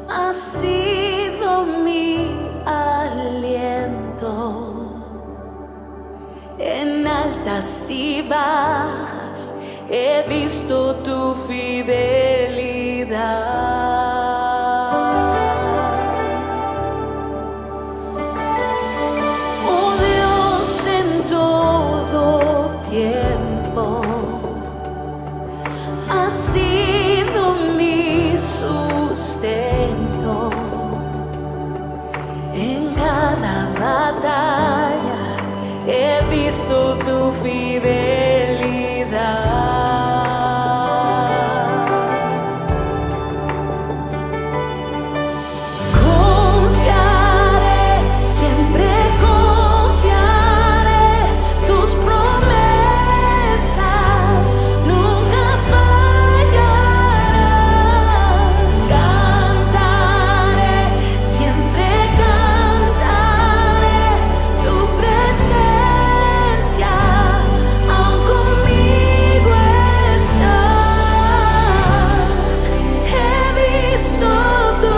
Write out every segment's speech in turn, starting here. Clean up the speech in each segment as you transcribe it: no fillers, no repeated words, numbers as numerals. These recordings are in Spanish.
Has sido mi aliento en altas y bajas, he visto tu fidelidad. Oh Dios, en todo tiempo has sido mi sustento. En cada batalla he visto tu fidelidad. Confiaré, siempre confiaré, tus promesas nunca fallarán. Cantaré, siempre cantaré tu presencia, aun conmigo estás. He visto tu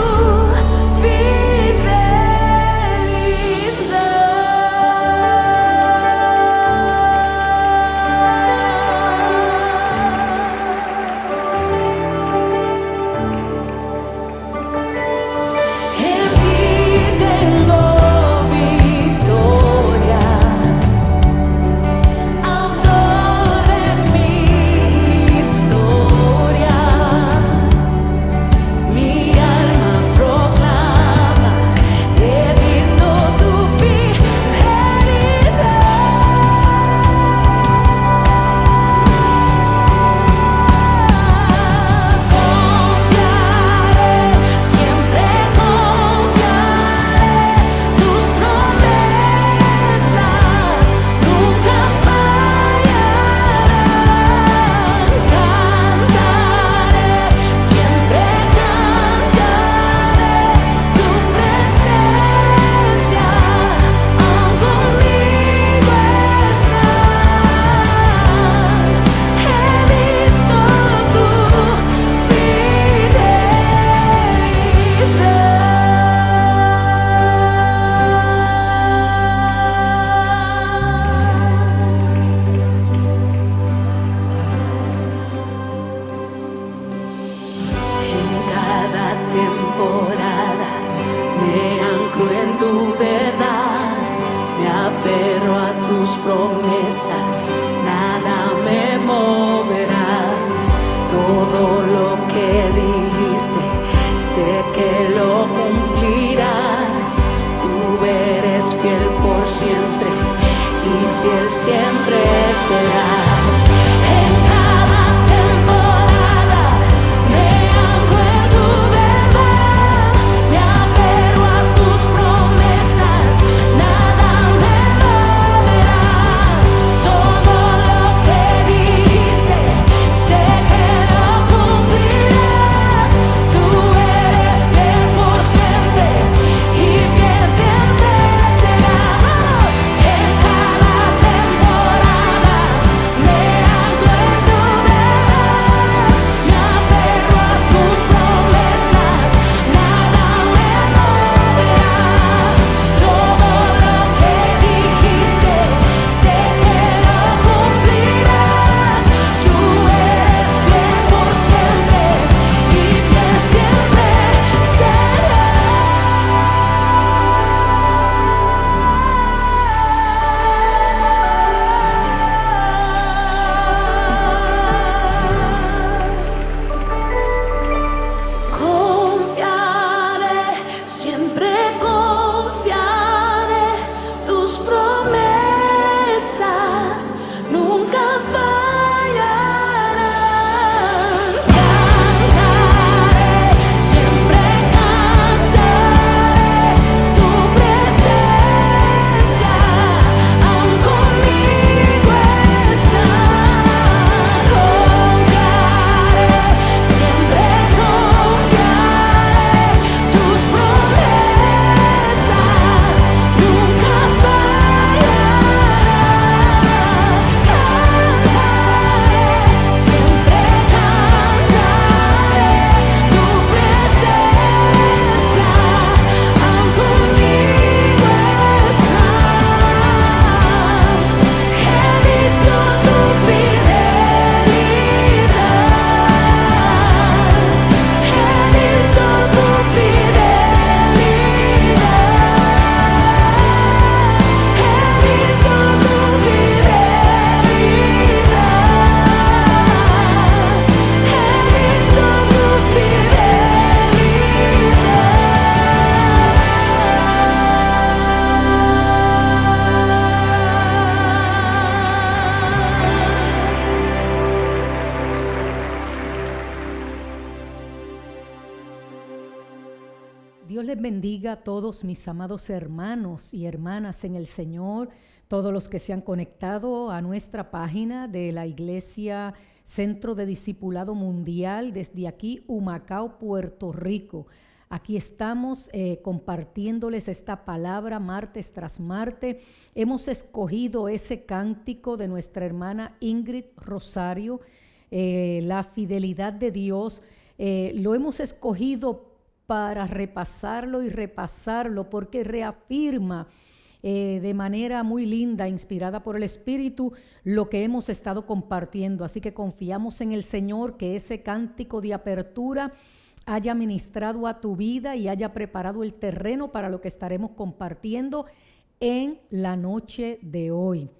en ti tengo victoria, autor de mi historia. Mi alma proclama, he visto tu fidelidad. Confiaré, siempre confiaré, tus promesas nunca fallarán. Cantaré, siempre cantaré tu presencia, aun conmigo estás. He visto tu En cada temporada me anclo en tu verdad, me aferro a tus promesas, nada me moverá. Todo lo que dijiste, sé que lo cumplirás. Tú eres fiel por siempre y fiel siempre serás. En cada temporada me anclo en tu verdad, me aferro a tus promesas, nada me moverá. Todo lo que dijiste, sé que lo cumplirás. Tú eres fiel por siempre y fiel siempre serás. En cada temporada les bendiga a todos mis amados hermanos y hermanas en el Señor, todos los que se han conectado a nuestra página de la Iglesia Centro de Discipulado Mundial desde aquí, Humacao, Puerto Rico. Aquí estamos compartiéndoles esta palabra martes tras martes. Hemos escogido ese cántico de nuestra hermana Ingrid Rosario, la fidelidad de Dios. Lo hemos escogido para repasarlo y repasarlo porque reafirma de manera muy linda, inspirada por el Espíritu, lo que hemos estado compartiendo. Así que confiamos en el Señor que ese cántico de apertura haya ministrado a tu vida y haya preparado el terreno para lo que estaremos compartiendo en la noche de hoy.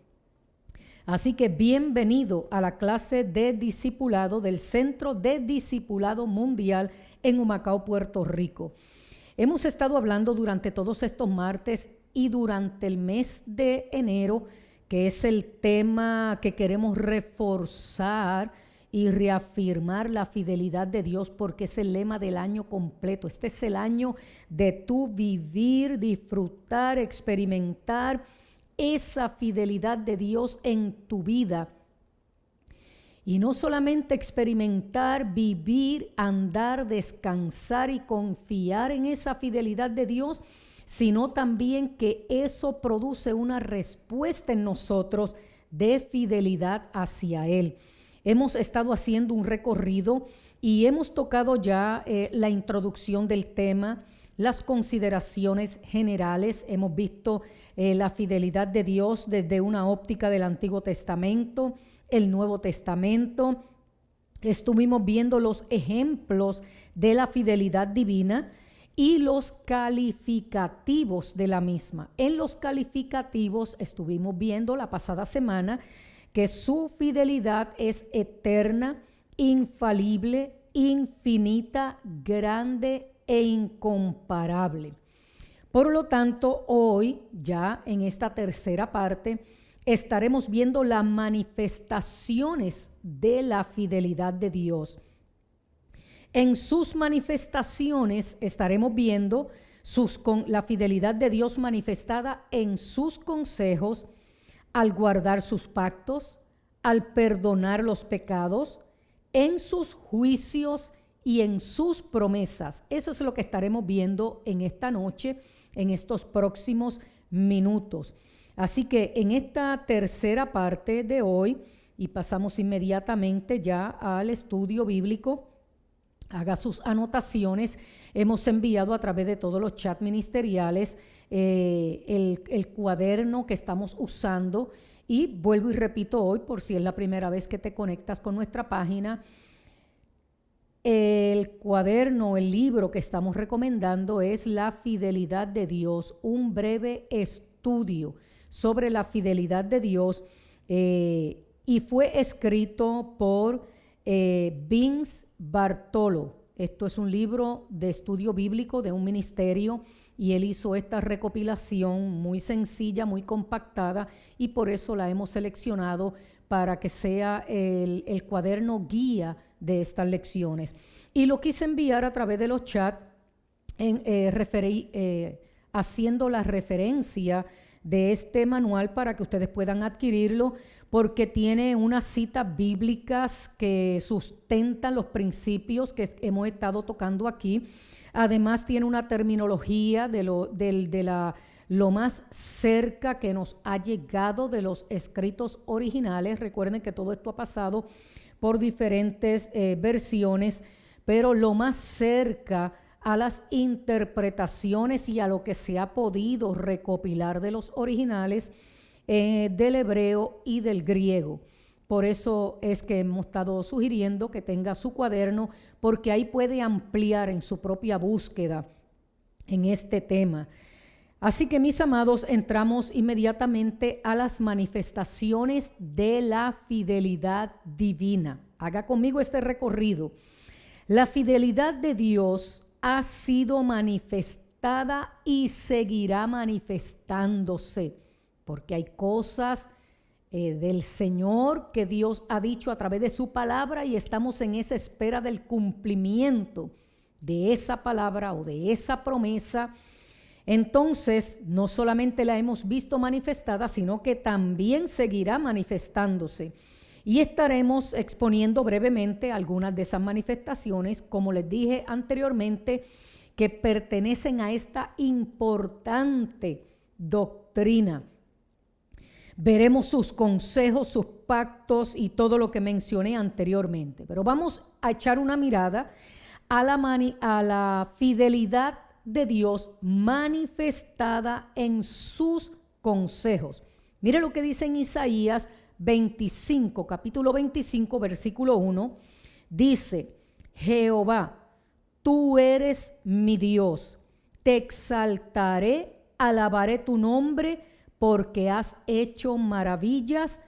Así que bienvenido a la clase de discipulado del Centro de Discipulado Mundial en Humacao, Puerto Rico. Hemos estado hablando durante todos estos martes y durante el mes de enero, que es el tema que queremos reforzar y reafirmar la fidelidad de Dios, porque es el lema del año completo. Este es el año de tu vivir, disfrutar, experimentar esa fidelidad de Dios en tu vida. Y no solamente experimentar, vivir, andar, descansar y confiar en esa fidelidad de Dios, sino también que eso produce una respuesta en nosotros de fidelidad hacia Él. Hemos estado haciendo un recorrido y hemos tocado ya la introducción del tema, las consideraciones generales. Hemos visto la fidelidad de Dios desde una óptica del Antiguo Testamento, el Nuevo Testamento. Estuvimos viendo los ejemplos de la fidelidad divina y los calificativos de la misma. En los calificativos estuvimos viendo la pasada semana que su fidelidad es eterna, infalible, infinita, grande e incomparable. Por lo tanto, hoy, ya en esta tercera parte, estaremos viendo las manifestaciones de la fidelidad de Dios. En sus manifestaciones estaremos viendo la fidelidad de Dios manifestada en sus consejos, al guardar sus pactos, al perdonar los pecados, en sus juicios y en sus promesas. Eso es lo que estaremos viendo en esta noche, en estos próximos minutos. Así que en esta tercera parte de hoy, y pasamos inmediatamente ya al estudio bíblico, haga sus anotaciones. Hemos enviado a través de todos los chats ministeriales el cuaderno que estamos usando, y vuelvo y repito hoy, por si es la primera vez que te conectas con nuestra página, el cuaderno, el libro que estamos recomendando es La Fidelidad de Dios, un breve estudio sobre la fidelidad de Dios, y fue escrito por Vince Bartolo. Esto es un libro de estudio bíblico de un ministerio, y él hizo esta recopilación muy sencilla, muy compactada, y por eso la hemos seleccionado para que sea el cuaderno guía de estas lecciones. Y lo quise enviar a través de los chats haciendo la referencia de este manual para que ustedes puedan adquirirlo, porque tiene unas citas bíblicas que sustentan los principios que hemos estado tocando aquí. Además tiene una terminología de lo más cerca que nos ha llegado de los escritos originales. Recuerden que todo esto ha pasado por diferentes versiones, pero lo más cerca a las interpretaciones y a lo que se ha podido recopilar de los originales del hebreo y del griego. Por eso es que hemos estado sugiriendo que tenga su cuaderno, porque ahí puede ampliar en su propia búsqueda en este tema. Así que, mis amados, entramos inmediatamente a las manifestaciones de la fidelidad divina. Haga conmigo este recorrido. La fidelidad de Dios ha sido manifestada y seguirá manifestándose, porque hay cosas del Señor que Dios ha dicho a través de su palabra, y estamos en esa espera del cumplimiento de esa palabra o de esa promesa, entonces no solamente la hemos visto manifestada, sino que también seguirá manifestándose. Y estaremos exponiendo brevemente algunas de esas manifestaciones, como les dije anteriormente, que pertenecen a esta importante doctrina. Veremos sus consejos, sus pactos y todo lo que mencioné anteriormente. Pero vamos a echar una mirada a la fidelidad de Dios manifestada en sus consejos. Mire lo que dice en Isaías 25, capítulo 25, versículo 1. Dice: Jehová, tú eres mi Dios, te exaltaré, alabaré tu nombre, porque has hecho maravillas,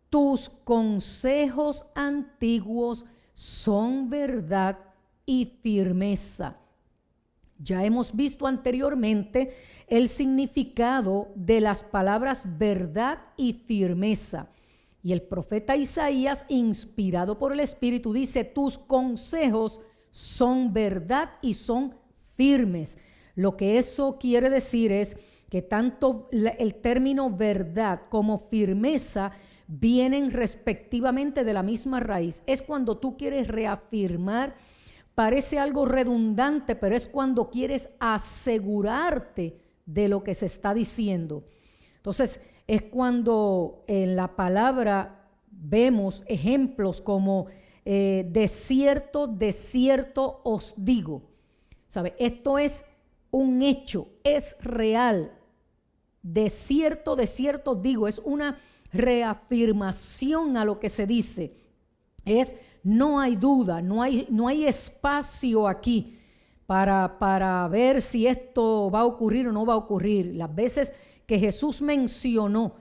tus consejos antiguos son verdad y firmeza. Ya hemos visto anteriormente el significado de las palabras verdad y firmeza. Y el profeta Isaías, inspirado por el Espíritu, dice: tus consejos son verdad y son firmes. Lo que eso quiere decir es que tanto el término verdad como firmeza vienen respectivamente de la misma raíz. Es cuando tú quieres reafirmar, parece algo redundante, pero es cuando quieres asegurarte de lo que se está diciendo. Entonces, es cuando en la palabra vemos ejemplos como de cierto os digo. ¿Sabe? Esto es un hecho, es real. De cierto digo, es una reafirmación a lo que se dice. No hay duda, no hay espacio aquí para ver si esto va a ocurrir o no va a ocurrir. Las veces que Jesús mencionó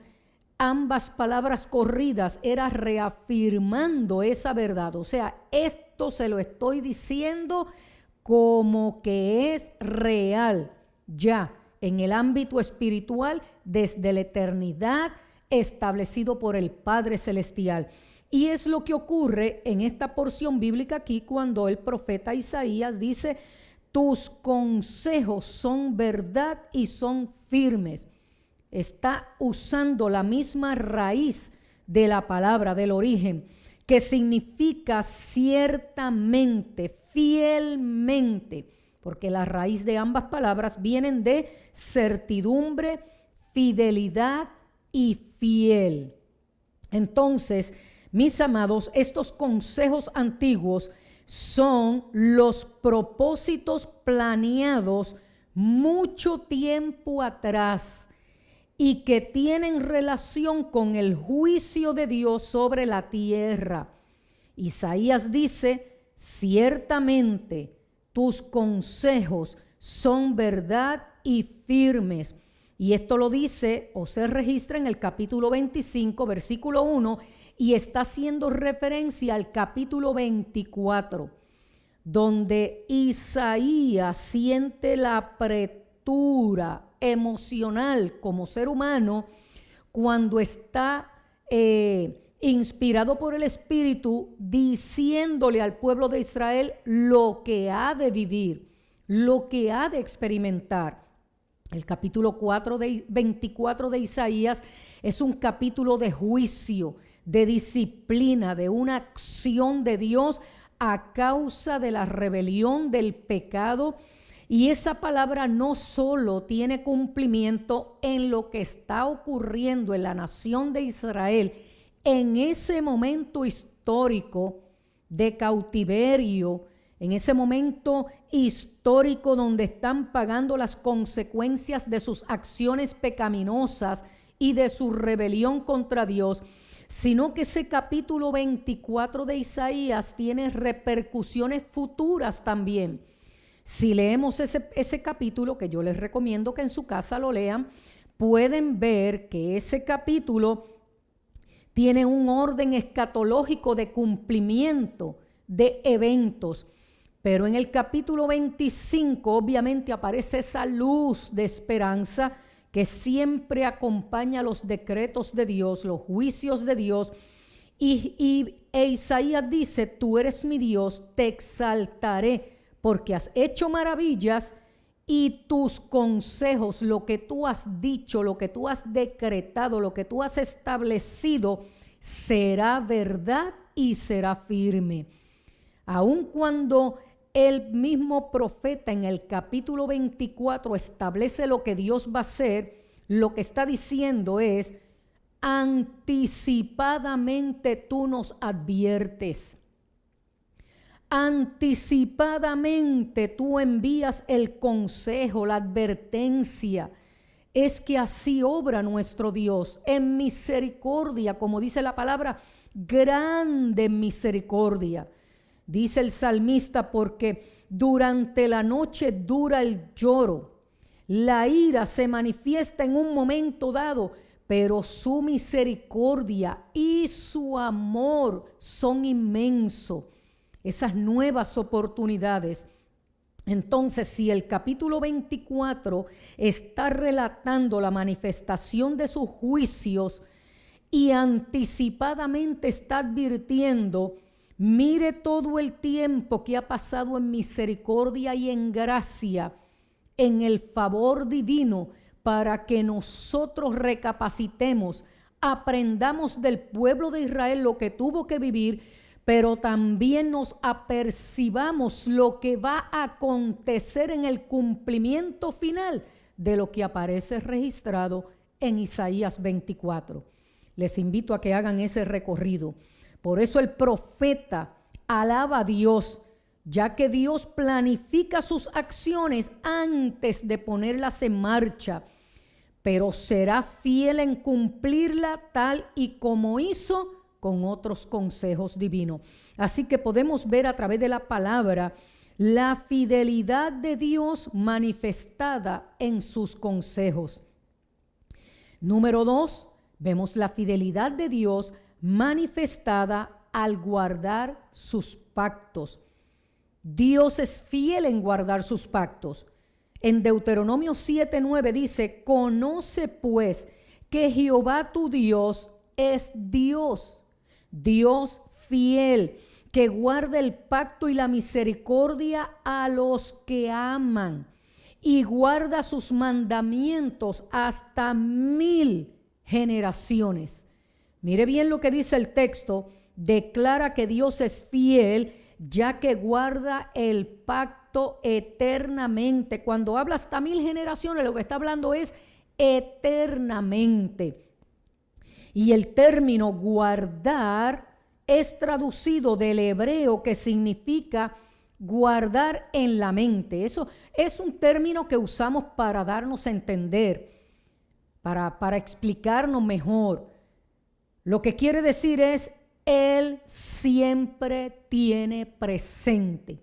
ambas palabras corridas era reafirmando esa verdad. O sea, esto se lo estoy diciendo como que es real ya en el ámbito espiritual desde la eternidad, establecido por el Padre Celestial. Y es lo que ocurre en esta porción bíblica aquí cuando el profeta Isaías dice: tus consejos son verdad y son firmes. Está usando la misma raíz de la palabra, del origen, que significa ciertamente, fielmente, porque la raíz de ambas palabras vienen de certidumbre, fidelidad y fiel. Entonces, mis amados, estos consejos antiguos son los propósitos planeados mucho tiempo atrás y que tienen relación con el juicio de Dios sobre la tierra. Isaías dice: ciertamente tus consejos son verdad y firmes. Y esto lo dice o se registra en el capítulo 25, versículo 1, y está haciendo referencia al capítulo 24, donde Isaías siente la apretura emocional como ser humano cuando está inspirado por el Espíritu, diciéndole al pueblo de Israel lo que ha de vivir, lo que ha de experimentar. El capítulo 24 de Isaías es un capítulo de juicio, de disciplina, de una acción de Dios a causa de la rebelión, del pecado. Y esa palabra no solo tiene cumplimiento en lo que está ocurriendo en la nación de Israel, en ese momento histórico de cautiverio, en ese momento histórico donde están pagando las consecuencias de sus acciones pecaminosas y de su rebelión contra Dios, sino que ese capítulo 24 de Isaías tiene repercusiones futuras también. Si leemos ese capítulo, que yo les recomiendo que en su casa lo lean, pueden ver que ese capítulo tiene un orden escatológico de cumplimiento de eventos. Pero en el capítulo 25 obviamente aparece esa luz de esperanza que siempre acompaña los decretos de Dios, los juicios de Dios. E Isaías dice: tú eres mi Dios, te exaltaré, porque has hecho maravillas y tus consejos, lo que tú has dicho, lo que tú has decretado, lo que tú has establecido, será verdad y será firme. Aun cuando el mismo profeta en el capítulo 24 establece lo que Dios va a hacer, lo que está diciendo es: anticipadamente tú nos adviertes. Anticipadamente tú envías el consejo, la advertencia. Es que así obra nuestro Dios en misericordia, como dice la palabra, grande misericordia. Dice el salmista: porque durante la noche dura el lloro, la ira se manifiesta en un momento dado, pero su misericordia y su amor son inmensos. Esas nuevas oportunidades. Entonces, si el capítulo 24 está relatando la manifestación de sus juicios y anticipadamente está advirtiendo: mire todo el tiempo que ha pasado en misericordia y en gracia, en el favor divino, para que nosotros recapacitemos, aprendamos del pueblo de Israel lo que tuvo que vivir, pero también nos apercibamos lo que va a acontecer en el cumplimiento final de lo que aparece registrado en Isaías 24. Les invito a que hagan ese recorrido. Por eso el profeta alaba a Dios, ya que Dios planifica sus acciones antes de ponerlas en marcha, pero será fiel en cumplirla tal y como hizo con otros consejos divinos. Así que podemos ver a través de la palabra la fidelidad de Dios manifestada en sus consejos. Número 2, vemos la fidelidad de Dios manifestada al guardar sus pactos. Dios es fiel en guardar sus pactos. En Deuteronomio 7:9 dice: conoce pues que Jehová tu Dios es Dios, Dios fiel, que guarda el pacto y la misericordia a los que aman y guarda sus mandamientos hasta 1000 generaciones. Mire bien lo que dice el texto: declara que Dios es fiel, ya que guarda el pacto eternamente. Cuando habla hasta 1000 generaciones, lo que está hablando es eternamente. Y el término guardar es traducido del hebreo, que significa guardar en la mente. Eso es un término que usamos para darnos a entender, para explicarnos mejor. Lo que quiere decir es: Él siempre tiene presente.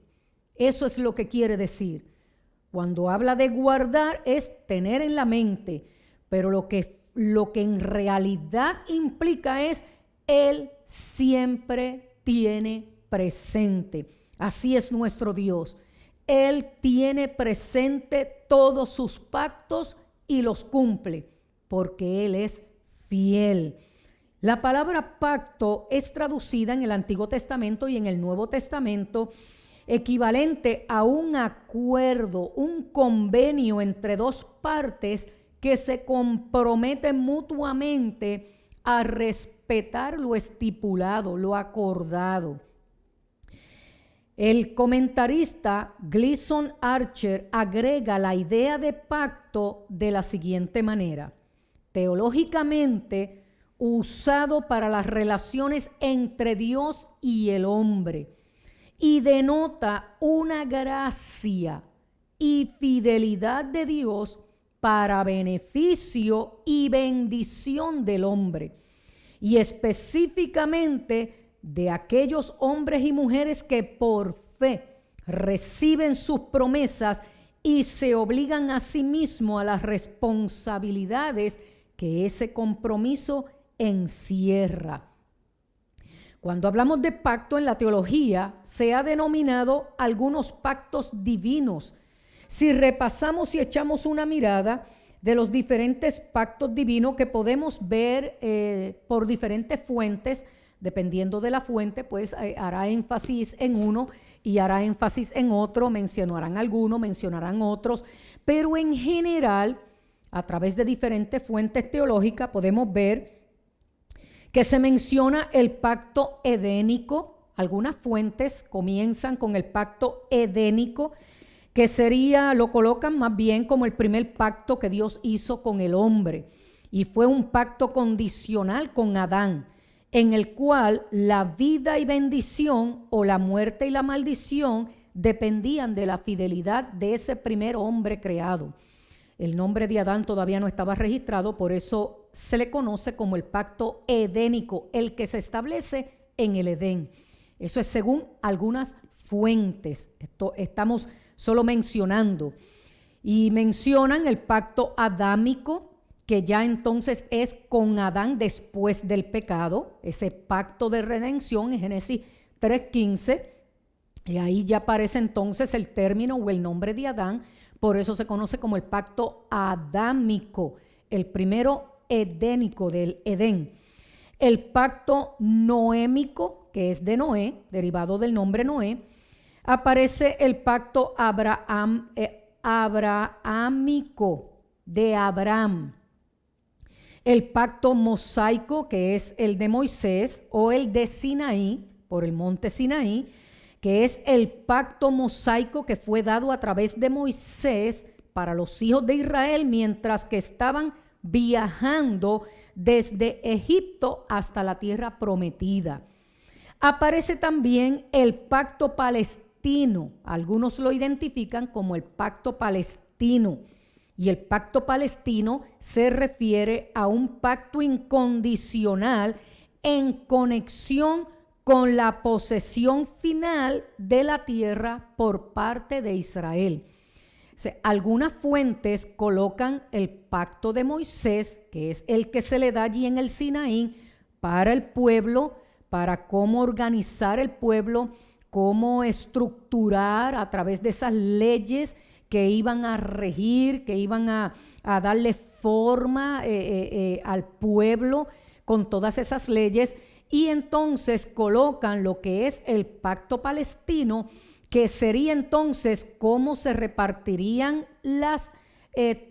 Eso es lo que quiere decir. Cuando habla de guardar es tener en la mente, pero lo que en realidad implica es: Él siempre tiene presente. Así es nuestro Dios. Él tiene presente todos sus pactos y los cumple, porque Él es fiel. La palabra pacto es traducida en el Antiguo Testamento y en el Nuevo Testamento equivalente a un acuerdo, un convenio entre dos partes que se comprometen mutuamente a respetar lo estipulado, lo acordado. El comentarista Gleason Archer agrega la idea de pacto de la siguiente manera: teológicamente usado para las relaciones entre Dios y el hombre, y denota una gracia y fidelidad de Dios para beneficio y bendición del hombre, y específicamente de aquellos hombres y mujeres que por fe reciben sus promesas y se obligan a sí mismos a las responsabilidades que ese compromiso encierra. Cuando hablamos de pacto en la teología, se ha denominado algunos pactos divinos. Si repasamos y echamos una mirada de los diferentes pactos divinos que podemos ver por diferentes fuentes, Dependiendo de la fuente, pues hará énfasis en uno y hará énfasis en otro, mencionarán algunos, mencionarán otros, pero en general, a través de diferentes fuentes teológicas, podemos ver que se menciona el pacto edénico. Algunas fuentes comienzan con el pacto edénico, que lo colocan más bien como el primer pacto que Dios hizo con el hombre, y fue un pacto condicional con Adán, en el cual la vida y bendición o la muerte y la maldición dependían de la fidelidad de ese primer hombre creado. El nombre de Adán todavía no estaba registrado, por eso se le conoce como el pacto edénico, el que se establece en el Edén. Eso es según algunas fuentes. Esto estamos solo mencionando. Y mencionan el pacto adámico, que ya entonces es con Adán después del pecado, ese pacto de redención en Génesis 3:15, y ahí ya aparece entonces el término o el nombre de Adán, por eso se conoce como el pacto adámico, el primero edénico del Edén. El pacto noémico, que es de Noé, derivado del nombre Noé, aparece el pacto abrahámico de Abraham. El pacto mosaico, que es el de Moisés, o el de Sinaí, por el monte Sinaí, que es el pacto mosaico que fue dado a través de Moisés para los hijos de Israel mientras que estaban viajando desde Egipto hasta la tierra prometida. Aparece también el pacto palestino. Algunos lo identifican como el pacto palestino. Y el pacto palestino se refiere a un pacto incondicional en conexión con la posesión final de la tierra por parte de Israel. O sea, algunas fuentes colocan el pacto de Moisés, que es el que se le da allí en el Sinaí para el pueblo, para cómo organizar el pueblo, cómo estructurar a través de esas leyes que iban a regir, que iban a darle forma al pueblo con todas esas leyes, y entonces colocan lo que es el pacto palestino, que sería entonces cómo se repartirían las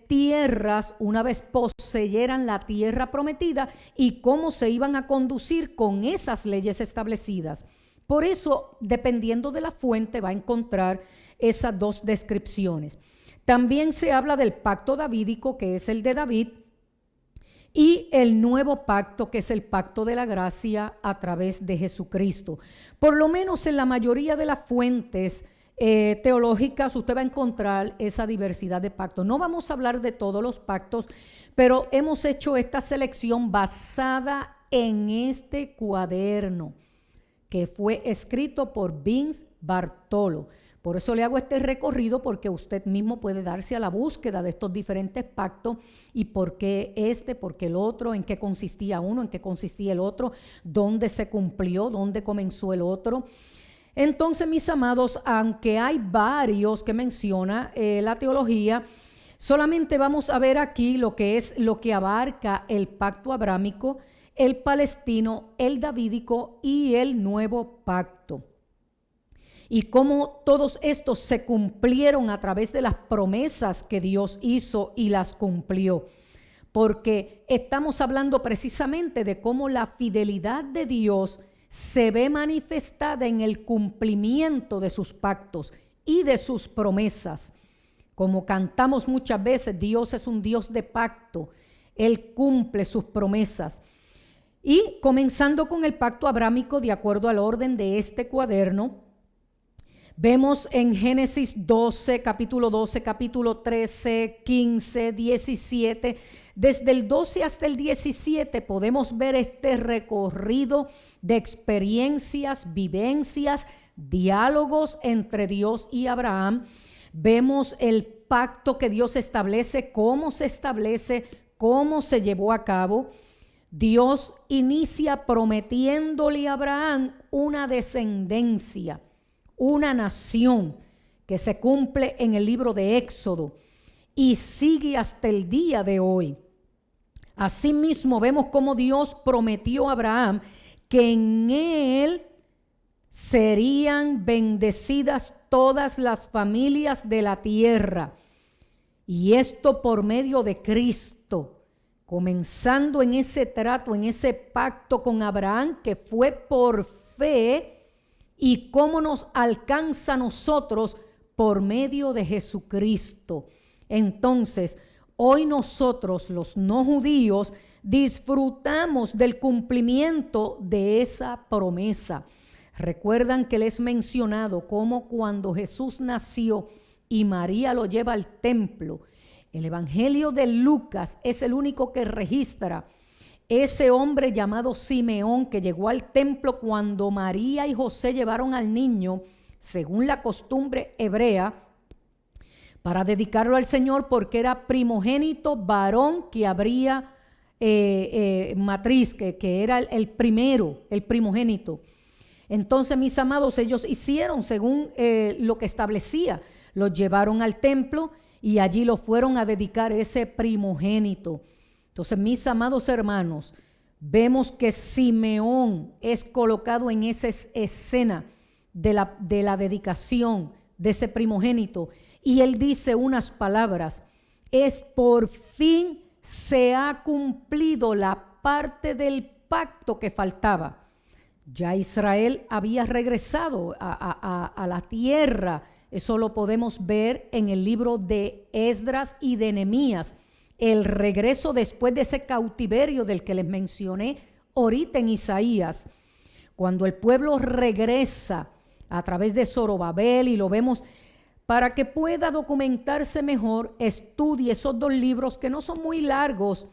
tierras una vez poseyeran la tierra prometida y cómo se iban a conducir con esas leyes establecidas. Por eso, dependiendo de la fuente, va a encontrar esas dos descripciones. También se habla del pacto davídico, que es el de David, y el nuevo pacto, que es el pacto de la gracia a través de Jesucristo. Por lo menos en la mayoría de las fuentes teológicas usted va a encontrar esa diversidad de pactos. No vamos a hablar de todos los pactos, pero hemos hecho esta selección basada en este cuaderno que fue escrito por Vince Bartolo. Por eso le hago este recorrido, porque usted mismo puede darse a la búsqueda de estos diferentes pactos y por qué por qué el otro, en qué consistía uno, en qué consistía el otro, dónde se cumplió, dónde comenzó el otro. Entonces, mis amados, aunque hay varios que menciona la teología, solamente vamos a ver aquí lo que abarca el pacto abrámico, el palestino, el davídico y el nuevo pacto. Y cómo todos estos se cumplieron a través de las promesas que Dios hizo y las cumplió. Porque estamos hablando precisamente de cómo la fidelidad de Dios se ve manifestada en el cumplimiento de sus pactos y de sus promesas. Como cantamos muchas veces, Dios es un Dios de pacto. Él cumple sus promesas. Y comenzando con el pacto abrámico, de acuerdo al orden de este cuaderno, vemos en Génesis 12, capítulo 12, capítulo 13, 15, 17, desde el 12 hasta el 17 podemos ver este recorrido de experiencias, vivencias, diálogos entre Dios y Abraham. Vemos el pacto que Dios establece, cómo se establece, cómo se llevó a cabo. Dios inicia prometiéndole a Abraham una descendencia, una nación, que se cumple en el libro de Éxodo y sigue hasta el día de hoy. Asimismo, vemos cómo Dios prometió a Abraham que en él serían bendecidas todas las familias de la tierra. Y esto por medio de Cristo, comenzando en ese trato, en ese pacto con Abraham, que fue por fe, y cómo nos alcanza a nosotros por medio de Jesucristo. Entonces, hoy nosotros, los no judíos, disfrutamos del cumplimiento de esa promesa. Recuerdan que les he mencionado cómo cuando Jesús nació y María lo lleva al templo, el Evangelio de Lucas es el único que registra ese hombre llamado Simeón que llegó al templo cuando María y José llevaron al niño, según la costumbre hebrea, para dedicarlo al Señor, porque era primogénito varón que habría matriz, que era el primero, el primogénito. Entonces, mis amados, ellos hicieron según lo que establecía. Los llevaron al templo y allí lo fueron a dedicar ese primogénito. Entonces, mis amados hermanos, vemos que Simeón es colocado en esa escena de la dedicación de ese primogénito. Y él dice unas palabras: es por fin se ha cumplido la parte del pacto que faltaba. Ya Israel había regresado a la tierra. Eso lo podemos ver en el libro de Esdras y de Nehemías. El regreso después de ese cautiverio del que les mencioné ahorita en Isaías. Cuando el pueblo regresa a través de Zorobabel, y lo vemos, para que pueda documentarse mejor, estudie esos dos libros que no son muy largos,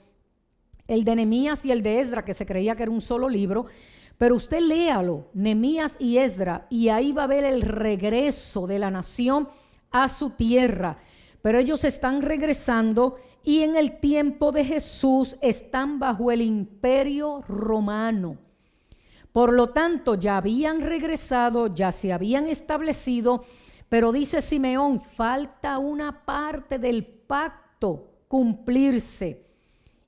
el de Nehemías y el de Esdras, que se creía que era un solo libro. Pero usted léalo, Nehemías y Esdras, y ahí va a ver el regreso de la nación a su tierra. Pero ellos están regresando y en el tiempo de Jesús están bajo el imperio romano. Por lo tanto, ya habían regresado, ya se habían establecido, pero dice Simeón, falta una parte del pacto cumplirse,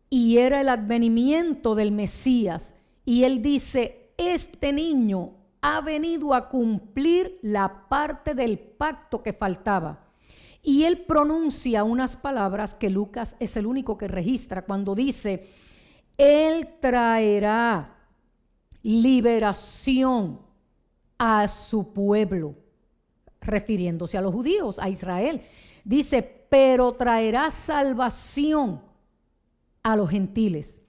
y era el advenimiento del Mesías. Y él dice, este niño ha venido a cumplir la parte del pacto que faltaba. Y él pronuncia unas palabras que Lucas es el único que registra cuando dice, él traerá liberación a su pueblo, refiriéndose a los judíos, a Israel. Dice, pero traerá salvación a los gentiles.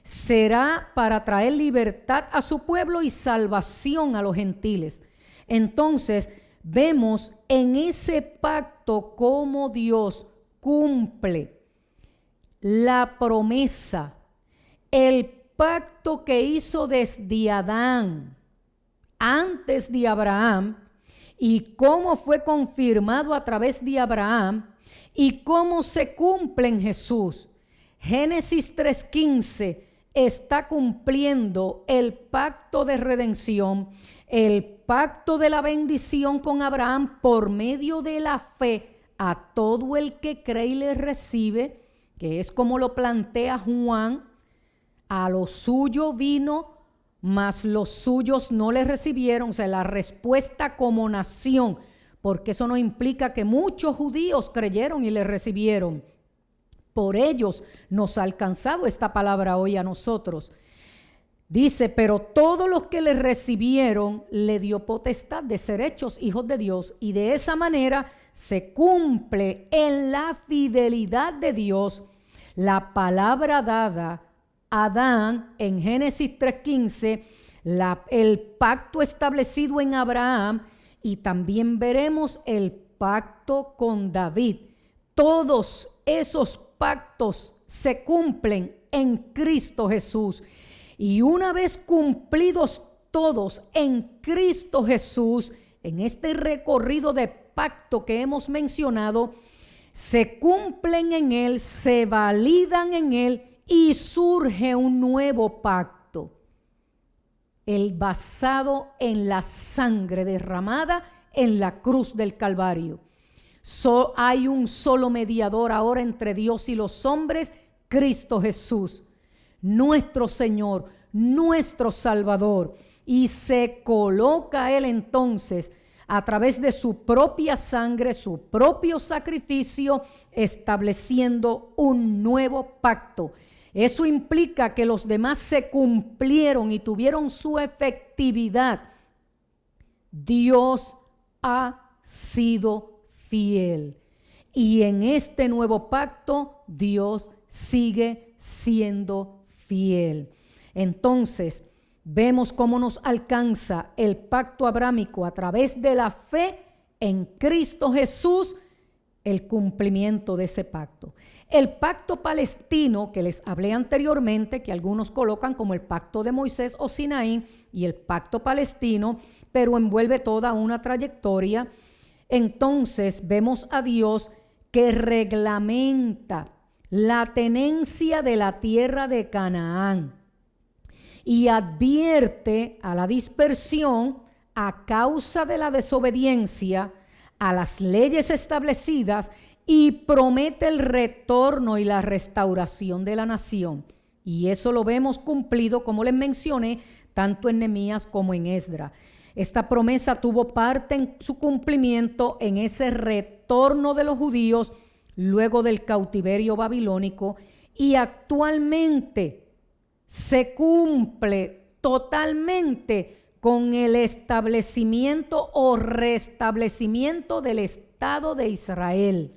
Será para traer libertad a su pueblo y salvación a los gentiles. Entonces, vemos en ese pacto cómo Dios cumple la promesa, el pacto que hizo desde Adán, antes de Abraham, y cómo fue confirmado a través de Abraham, y cómo se cumple en Jesús. Génesis 3:15 está cumpliendo el pacto de redención, el pacto de la bendición con Abraham por medio de la fe a todo el que cree y le recibe, que es como lo plantea Juan. A lo suyo vino, mas los suyos no le recibieron. O sea, la respuesta como nación, porque eso no implica que muchos judíos creyeron y le recibieron. Por ellos nos ha alcanzado esta palabra hoy a nosotros. Dice, pero todos los que le recibieron le dio potestad de ser hechos hijos de Dios, y de esa manera se cumple en la fidelidad de Dios la palabra dada a Adán en Génesis 3:15, el pacto establecido en Abraham, y también veremos el pacto con David. Todos esos pactos se cumplen en Cristo Jesús. Y una vez cumplidos todos en Cristo Jesús, en este recorrido de pacto que hemos mencionado, se cumplen en Él, se validan en Él y surge un nuevo pacto. El basado en la sangre derramada en la cruz del Calvario. Hay un solo mediador ahora entre Dios y los hombres, Cristo Jesús, nuestro Señor, nuestro Salvador. Y se coloca Él entonces a través de su propia sangre, su propio sacrificio, estableciendo un nuevo pacto. Eso implica que los demás se cumplieron y tuvieron su efectividad. Dios ha sido fiel. Y en este nuevo pacto, Dios sigue siendo fiel. Entonces, vemos cómo nos alcanza el pacto abrámico a través de la fe en Cristo Jesús, el cumplimiento de ese pacto. El pacto palestino que les hablé anteriormente, que algunos colocan como el pacto de Moisés o Sinaí, y el pacto palestino, pero envuelve toda una trayectoria. Entonces vemos a Dios que reglamenta la tenencia de la tierra de Canaán y advierte a la dispersión a causa de la desobediencia a las leyes establecidas y promete el retorno y la restauración de la nación. Y eso lo vemos cumplido, como les mencioné, tanto en Nehemías como en Esdras. Esta promesa tuvo parte en su cumplimiento en ese retorno de los judíos luego del cautiverio babilónico, y actualmente se cumple totalmente con el establecimiento o restablecimiento del Estado de Israel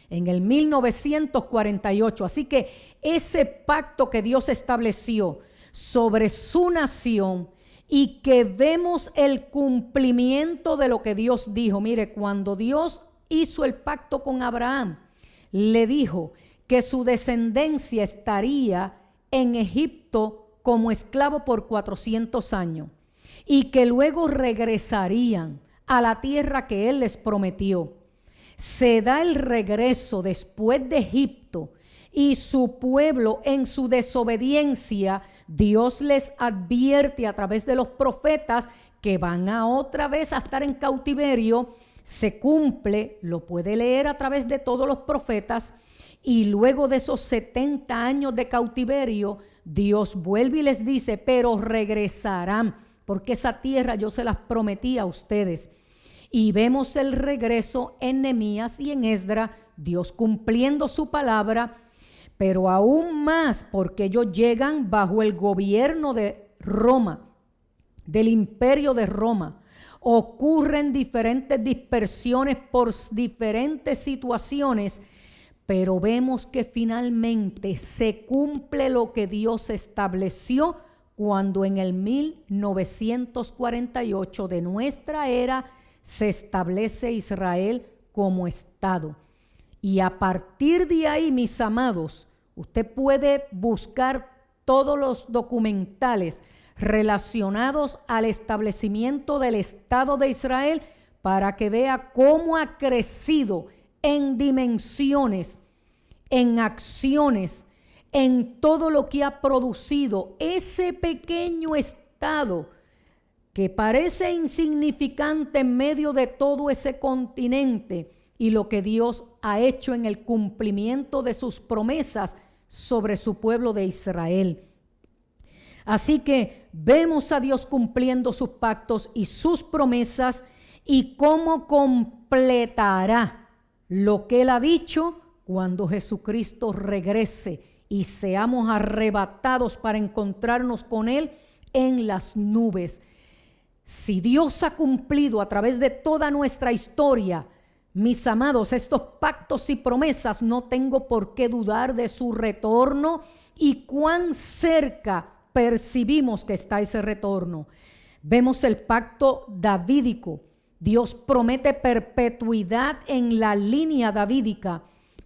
en el 1948. Así que ese pacto que Dios estableció sobre su nación, y que vemos el cumplimiento de lo que Dios dijo. Mire, cuando Dios hizo el pacto con Abraham, le dijo que su descendencia estaría en Egipto como esclavo por 400 años y que luego regresarían a la tierra que Él les prometió. Se da el regreso después de Egipto y su pueblo, en su desobediencia, Dios les advierte a través de los profetas que van a otra vez a estar en cautiverio. Se cumple, lo puede leer a través de todos los profetas, y luego de esos 70 años de cautiverio, Dios vuelve y les dice, pero regresarán, porque esa tierra yo se las prometí a ustedes. Y vemos el regreso en Nehemías y en Esdras, Dios cumpliendo su palabra, pero aún más porque ellos llegan bajo el gobierno de Roma, del imperio de Roma. Ocurren diferentes dispersiones por diferentes situaciones, pero vemos que finalmente se cumple lo que Dios estableció cuando en el 1948 de nuestra era se establece Israel como Estado. Y a partir de ahí, mis amados, usted puede buscar todos los documentales relacionados al establecimiento del Estado de Israel para que vea cómo ha crecido en dimensiones, en acciones, en todo lo que ha producido ese pequeño Estado que parece insignificante en medio de todo ese continente, y lo que Dios ha hecho en el cumplimiento de sus promesas sobre su pueblo de Israel. Así que vemos a Dios cumpliendo sus pactos y sus promesas, y cómo completará lo que Él ha dicho cuando Jesucristo regrese y seamos arrebatados para encontrarnos con Él en las nubes. Si Dios ha cumplido a través de toda nuestra historia, mis amados, estos pactos y promesas, no tengo por qué dudar de su retorno y cuán cerca percibimos que está ese retorno. Vemos el pacto davídico. Dios promete perpetuidad en la línea davídica,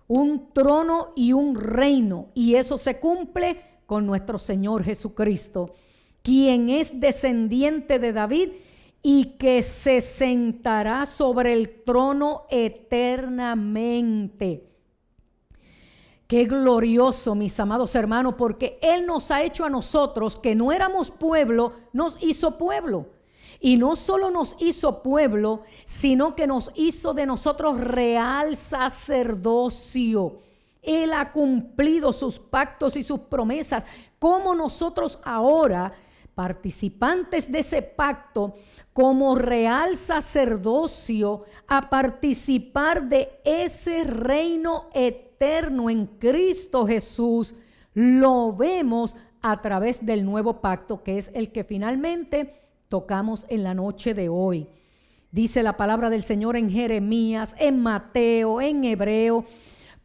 un trono y un reino, y eso se cumple con nuestro Señor Jesucristo, quien es descendiente de David y que se sentará sobre el trono eternamente. Qué glorioso, mis amados hermanos, porque Él nos ha hecho a nosotros, que no éramos pueblo, nos hizo pueblo. Y no solo nos hizo pueblo, sino que nos hizo de nosotros real sacerdocio. Él ha cumplido sus pactos y sus promesas cómo nosotros ahora, participantes de ese pacto, como real sacerdocio, a participar de ese reino eterno en Cristo Jesús, lo vemos a través del nuevo pacto, que es el que finalmente tocamos en la noche de hoy. Dice la palabra del Señor en Jeremías, en Mateo, en Hebreo,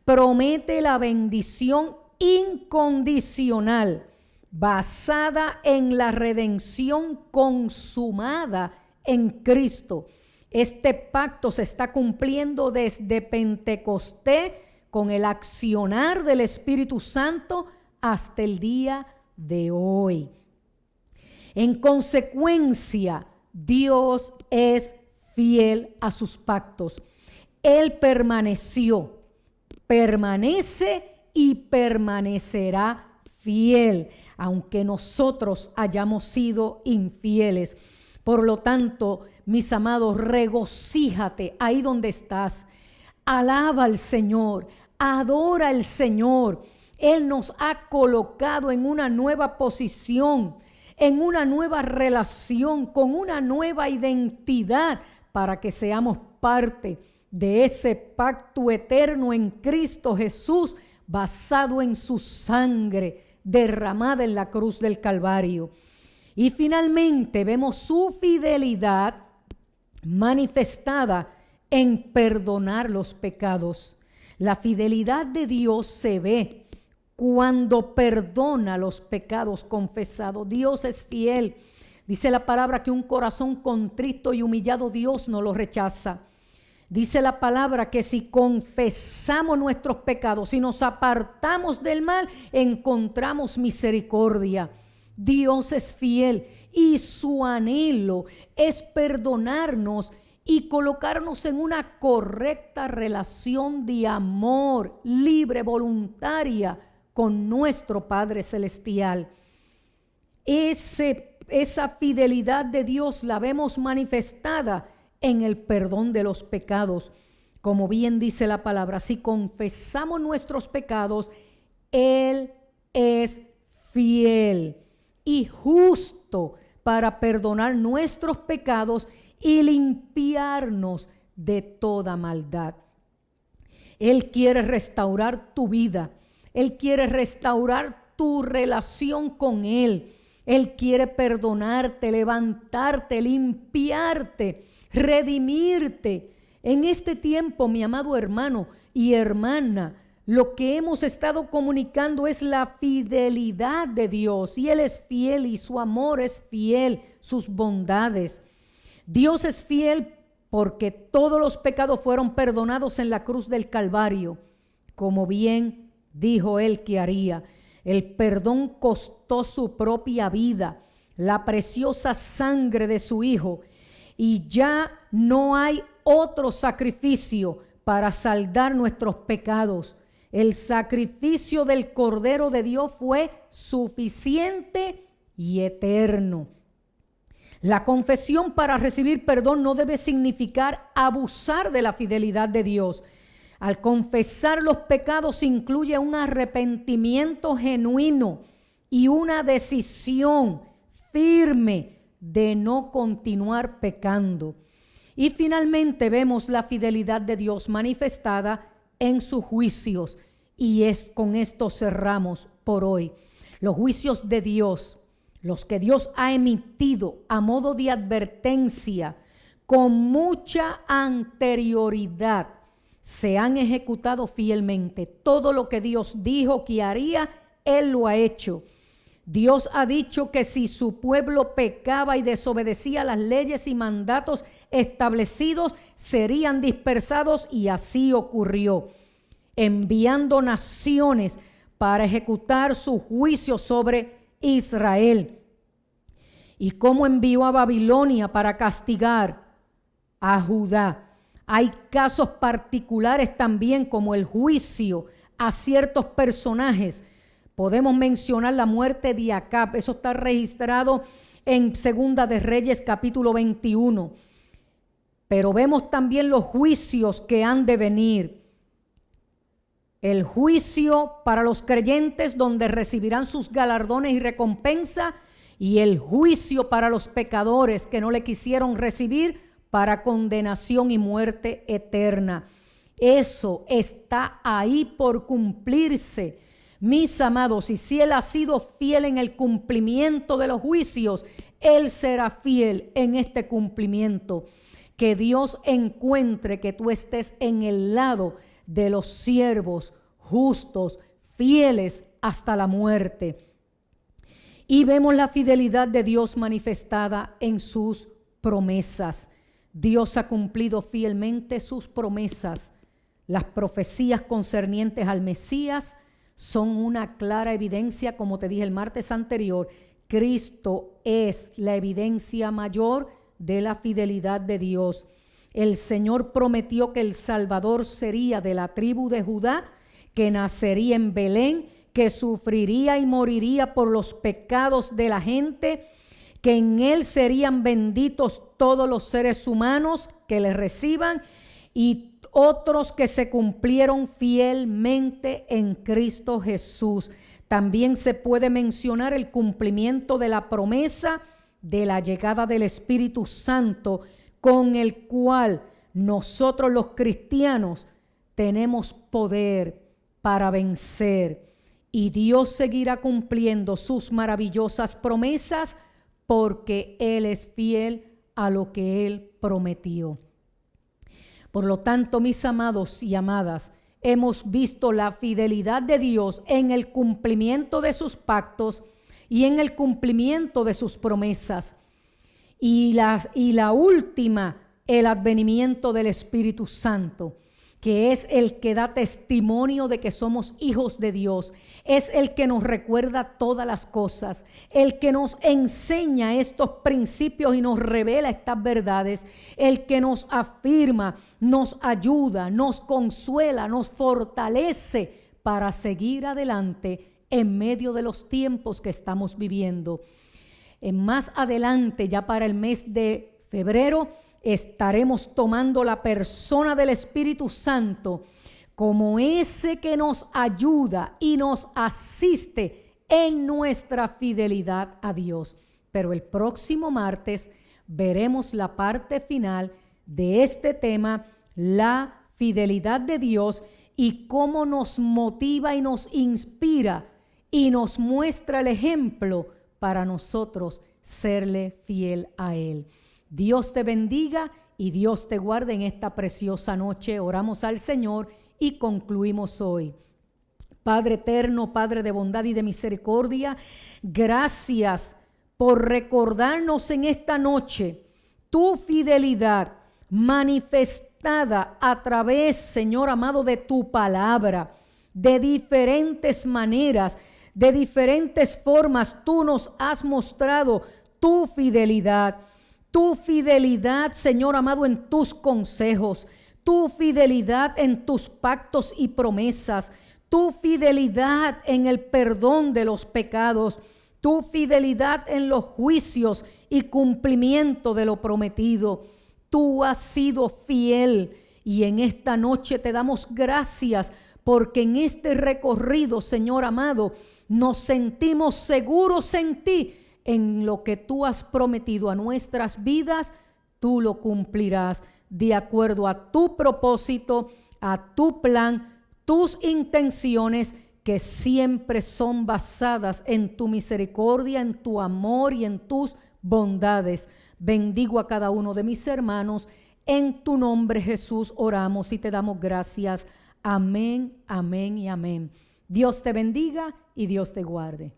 promete la bendición incondicional basada en la redención consumada en Cristo. Este pacto se está cumpliendo desde Pentecostés con el accionar del Espíritu Santo hasta el día de hoy. En consecuencia, Dios es fiel a sus pactos. Él permaneció, permanece y permanecerá fiel, aunque nosotros hayamos sido infieles. Por lo tanto, mis amados, regocíjate ahí donde estás. Alaba al Señor, adora al Señor. Él nos ha colocado en una nueva posición, en una nueva relación, con una nueva identidad, para que seamos parte de ese pacto eterno en Cristo Jesús, basado en su sangre derramada en la cruz del Calvario. Y finalmente vemos su fidelidad manifestada en perdonar los pecados. La fidelidad de Dios se ve cuando perdona los pecados confesados. Dios es fiel. Dice la palabra que un corazón contrito y humillado Dios no lo rechaza. Dice la palabra que si confesamos nuestros pecados, si nos apartamos del mal, encontramos misericordia. Dios es fiel y su anhelo es perdonarnos y colocarnos en una correcta relación de amor libre, voluntaria con nuestro Padre Celestial. Esa fidelidad de Dios la vemos manifestada en el perdón de los pecados. Como bien dice la palabra, si confesamos nuestros pecados, Él es fiel y justo para perdonar nuestros pecados y limpiarnos de toda maldad. Él quiere restaurar tu vida. Él quiere restaurar tu relación con Él. Él quiere perdonarte, levantarte, limpiarte, redimirte. En este tiempo, mi amado hermano y hermana, lo que hemos estado comunicando es la fidelidad de Dios, y Él es fiel y su amor es fiel, sus bondades. Dios es fiel porque todos los pecados fueron perdonados en la cruz del Calvario, como bien dijo Él que haría. El perdón costó su propia vida, la preciosa sangre de su Hijo, y ya no hay otro sacrificio para saldar nuestros pecados. El sacrificio del Cordero de Dios fue suficiente y eterno. La confesión para recibir perdón no debe significar abusar de la fidelidad de Dios. Al confesar los pecados incluye un arrepentimiento genuino y una decisión firme de no continuar pecando. Y finalmente vemos la fidelidad de Dios manifestada en sus juicios, y con esto cerramos por hoy. Los juicios de Dios, los que Dios ha emitido a modo de advertencia con mucha anterioridad, se han ejecutado fielmente. Todo lo que Dios dijo que haría, Él lo ha hecho. Dios ha dicho que si su pueblo pecaba y desobedecía las leyes y mandatos establecidos, serían dispersados, y así ocurrió, enviando naciones para ejecutar su juicio sobre Israel. Y cómo envió a Babilonia para castigar a Judá. Hay casos particulares también, como el juicio a ciertos personajes. Podemos mencionar la muerte de Acab. Eso está registrado en Segunda de Reyes capítulo 21. Pero vemos también los juicios que han de venir. el juicio para los creyentes donde recibirán sus galardones y recompensa, y el juicio para los pecadores que no le quisieron recibir para condenación y muerte eterna. Eso está ahí por cumplirse, mis amados, y si Él ha sido fiel en el cumplimiento de los juicios, Él será fiel en este cumplimiento. Que Dios encuentre que tú estés en el lado de los siervos justos, fieles hasta la muerte. Y vemos la fidelidad de Dios manifestada en sus promesas. Dios ha cumplido fielmente sus promesas. Las profecías concernientes al Mesías son una clara evidencia, como te dije el martes anterior. Cristo es la evidencia mayor de la fidelidad de Dios. El Señor prometió que el Salvador sería de la tribu de Judá, que nacería en Belén, que sufriría y moriría por los pecados de la gente, que en Él serían benditos todos los seres humanos que le reciban, y otros que se cumplieron fielmente en Cristo Jesús. También se puede mencionar el cumplimiento de la promesa de la llegada del Espíritu Santo, con el cual nosotros los cristianos tenemos poder para vencer. Y Dios seguirá cumpliendo sus maravillosas promesas porque Él es fiel a lo que Él prometió. Por lo tanto, mis amados y amadas, hemos visto la fidelidad de Dios en el cumplimiento de sus pactos y en el cumplimiento de sus promesas. Y la última, el advenimiento del Espíritu Santo, que es el que da testimonio de que somos hijos de Dios. Es el que nos recuerda todas las cosas, el que nos enseña estos principios y nos revela estas verdades, el que nos afirma, nos ayuda, nos consuela, nos fortalece para seguir adelante en medio de los tiempos que estamos viviendo. Más adelante, ya para el mes de febrero, estaremos tomando la persona del Espíritu Santo como ese que nos ayuda y nos asiste en nuestra fidelidad a Dios. Pero el próximo martes veremos la parte final de este tema, la fidelidad de Dios, y cómo nos motiva y nos inspira y nos muestra el ejemplo para nosotros serle fiel a Él. Dios te bendiga y Dios te guarde en esta preciosa noche. Oramos al Señor y concluimos hoy. Padre eterno, Padre de bondad y de misericordia, gracias por recordarnos en esta noche tu fidelidad manifestada a través, Señor amado, de tu palabra. De diferentes maneras, de diferentes formas, tú nos has mostrado tu fidelidad. Tu fidelidad, Señor amado, en tus consejos, tu fidelidad en tus pactos y promesas, tu fidelidad en el perdón de los pecados, tu fidelidad en los juicios y cumplimiento de lo prometido. Tú has sido fiel y en esta noche te damos gracias porque en este recorrido, Señor amado, nos sentimos seguros en ti. En lo que tú has prometido a nuestras vidas, tú lo cumplirás de acuerdo a tu propósito, a tu plan, tus intenciones, que siempre son basadas en tu misericordia, en tu amor y en tus bondades. Bendigo a cada uno de mis hermanos. En tu nombre, Jesús, oramos y te damos gracias. Amén, amén y amén. Dios te bendiga y Dios te guarde.